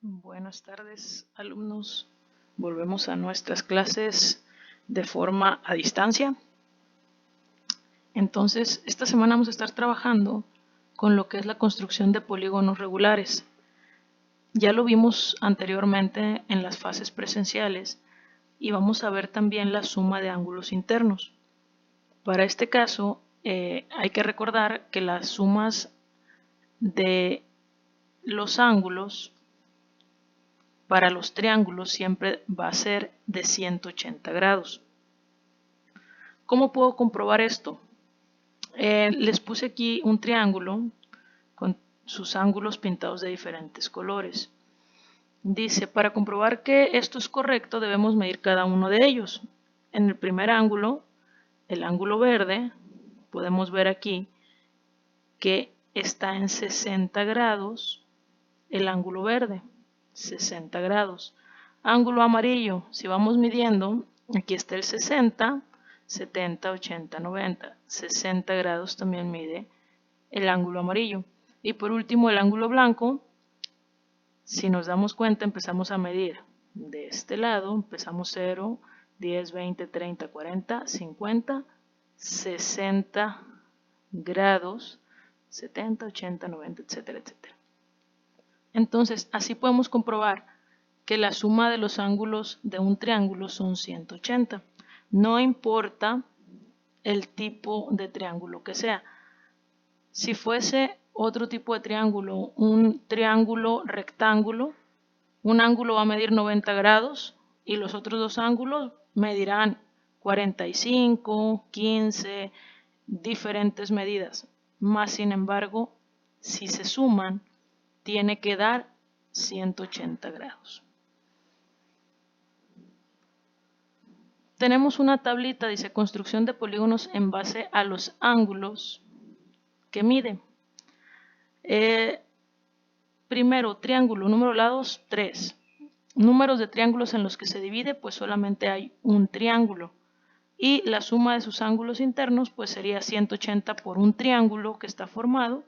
Buenas tardes, alumnos. Volvemos a nuestras clases de forma a distancia. Entonces, esta semana vamos a estar trabajando con lo que es la construcción de polígonos regulares. Ya lo vimos anteriormente en las fases presenciales y vamos a ver también la suma de ángulos internos. Para este caso, hay que recordar que las sumas de los ángulos para los triángulos siempre va a ser de 180 grados. ¿Cómo puedo comprobar esto? Les puse aquí un triángulo con sus ángulos pintados de diferentes colores. Dice, para comprobar que esto es correcto debemos medir cada uno de ellos. En el primer ángulo, el ángulo verde, podemos ver aquí que está en 60 grados el ángulo verde, 60 grados. Ángulo amarillo, si vamos midiendo, aquí está el 60, 70, 80, 90, 60 grados también mide el ángulo amarillo. Y por último el ángulo blanco, si nos damos cuenta empezamos a medir de este lado, empezamos 0, 10, 20, 30, 40, 50, 60 grados, 70, 80, 90, etcétera, etcétera. Entonces, así podemos comprobar que la suma de los ángulos de un triángulo son 180. No importa el tipo de triángulo que sea. Si fuese otro tipo de triángulo, un triángulo rectángulo, un ángulo va a medir 90 grados y los otros dos ángulos medirán 45, 15, diferentes medidas. Más sin embargo, si se suman, tiene que dar 180 grados. Tenemos una tablita, dice construcción de polígonos en base a los ángulos que mide. Primero, triángulo, número de lados 3. Números de triángulos en los que se divide, pues solamente hay un triángulo. Y la suma de sus ángulos internos, pues sería 180 por un triángulo que está formado,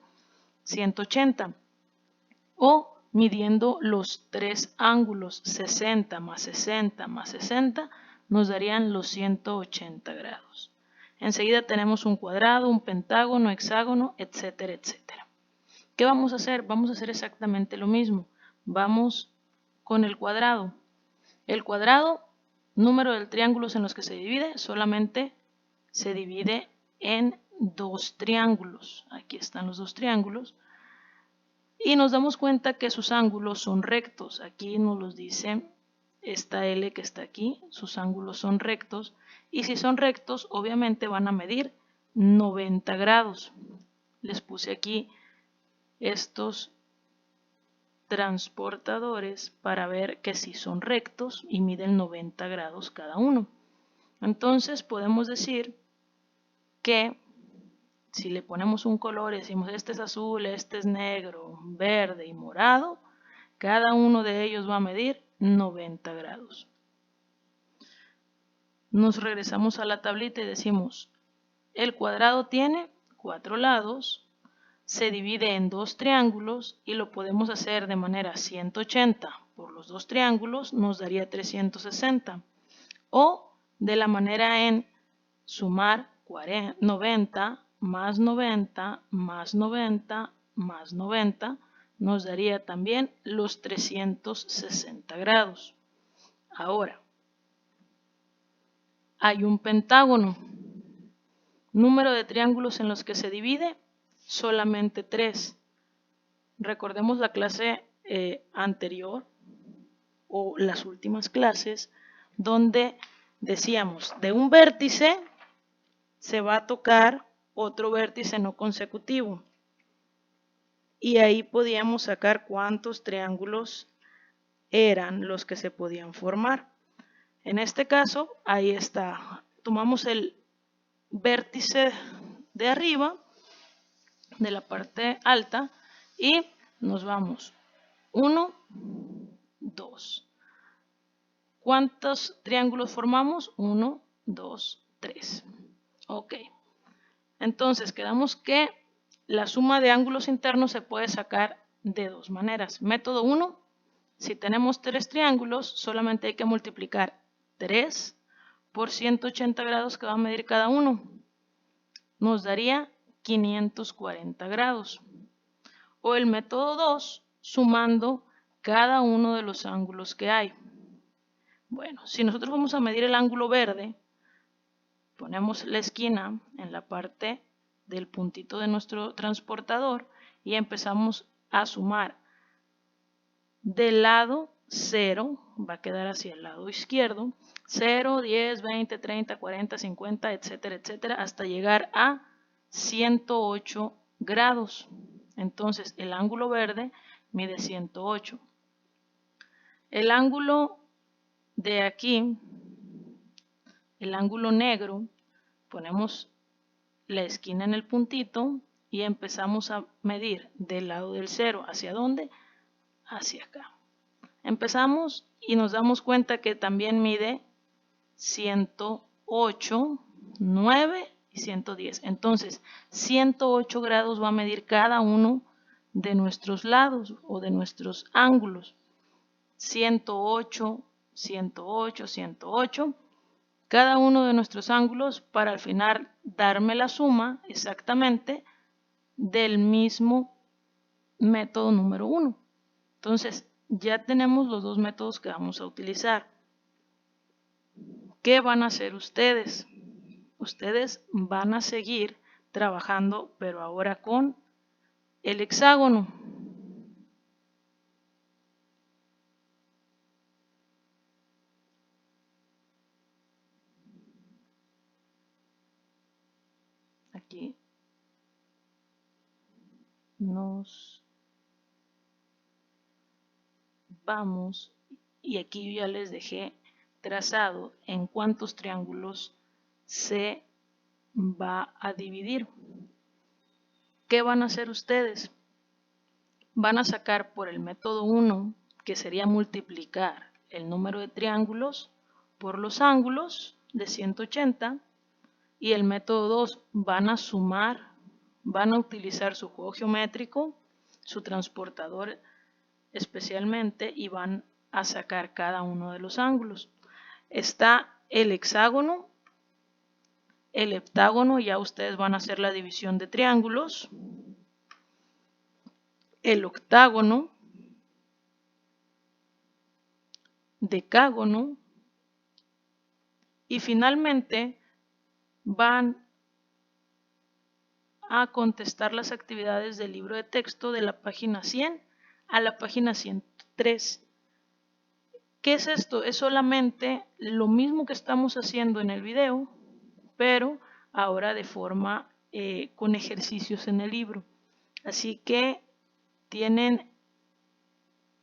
180. O midiendo los tres ángulos, 60 más 60 más 60, nos darían los 180 grados. Enseguida tenemos un cuadrado, un pentágono, hexágono, etcétera, etcétera. ¿Qué vamos a hacer? Vamos a hacer exactamente lo mismo. Vamos con el cuadrado. El cuadrado, número de triángulos en los que se divide, solamente se divide en dos triángulos. Aquí están los dos triángulos. Y nos damos cuenta que sus ángulos son rectos. Aquí nos los dice esta L que está aquí, sus ángulos son rectos. Y si son rectos, obviamente van a medir 90 grados. Les puse aquí estos transportadores para ver que si son rectos y miden 90 grados cada uno. Entonces podemos decir que si le ponemos un color y decimos este es azul, este es negro, verde y morado, cada uno de ellos va a medir 90 grados. Nos regresamos a la tablita y decimos, el cuadrado tiene 4 lados, se divide en dos triángulos y lo podemos hacer de manera 180 por los dos triángulos, nos daría 360. O de la manera en sumar 90 más 90 más 90 más 90 nos daría también los 360 grados. Ahora, hay un pentágono. Número de triángulos en los que se divide, solamente 3. Recordemos la clase anterior o las últimas clases donde decíamos de un vértice se va a tocar otro vértice no consecutivo. Y ahí podíamos sacar cuántos triángulos eran los que se podían formar. En este caso, ahí está. Tomamos el vértice de arriba, de la parte alta, y nos vamos. 1, 2. ¿Cuántos triángulos formamos? 1, 2, 3. Ok. Entonces, quedamos que la suma de ángulos internos se puede sacar de dos maneras. Método 1, Si tenemos 3 triángulos, solamente hay que multiplicar 3 por 180 grados que va a medir cada uno. Nos daría 540 grados. O el método 2, sumando cada uno de los ángulos que hay. Bueno, si nosotros vamos a medir el ángulo verde, ponemos la esquina en la parte del puntito de nuestro transportador y empezamos a sumar. Del lado 0 va a quedar hacia el lado izquierdo, 0, 10, 20, 30, 40, 50, etcétera, etcétera, hasta llegar a 108 grados. Entonces el ángulo verde mide 108. El ángulo de aquí, el ángulo negro, ponemos la esquina en el puntito y empezamos a medir del lado del 0. ¿Hacia dónde? Hacia acá. Empezamos y nos damos cuenta que también mide 108, 9 y 110. Entonces, 108 grados va a medir cada uno de nuestros lados o de nuestros ángulos. 108, 108, 108. Cada uno de nuestros ángulos para al final darme la suma exactamente del mismo método número 1. Entonces, ya tenemos los dos métodos que vamos a utilizar. ¿Qué van a hacer ustedes? Ustedes van a seguir trabajando, pero ahora con el hexágono. Aquí nos vamos y aquí yo ya les dejé trazado en cuántos triángulos se va a dividir. ¿Qué van a hacer ustedes? Van a sacar por el método 1, que sería multiplicar el número de triángulos por los ángulos de 180, y el método 2 van a sumar, van a utilizar su juego geométrico, su transportador especialmente, y van a sacar cada uno de los ángulos. Está el hexágono, el heptágono, ya ustedes van a hacer la división de triángulos, el octágono, decágono y finalmente van a contestar las actividades del libro de texto de la página 100 a la página 103. ¿Qué es esto? Es solamente lo mismo que estamos haciendo en el video, pero ahora de forma con ejercicios en el libro. Así que tienen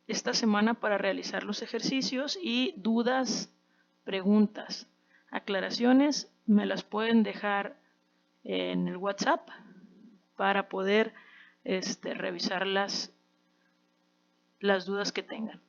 esta semana para realizar los ejercicios y dudas, preguntas, aclaraciones, me las pueden dejar en el WhatsApp para poder revisar las dudas que tengan.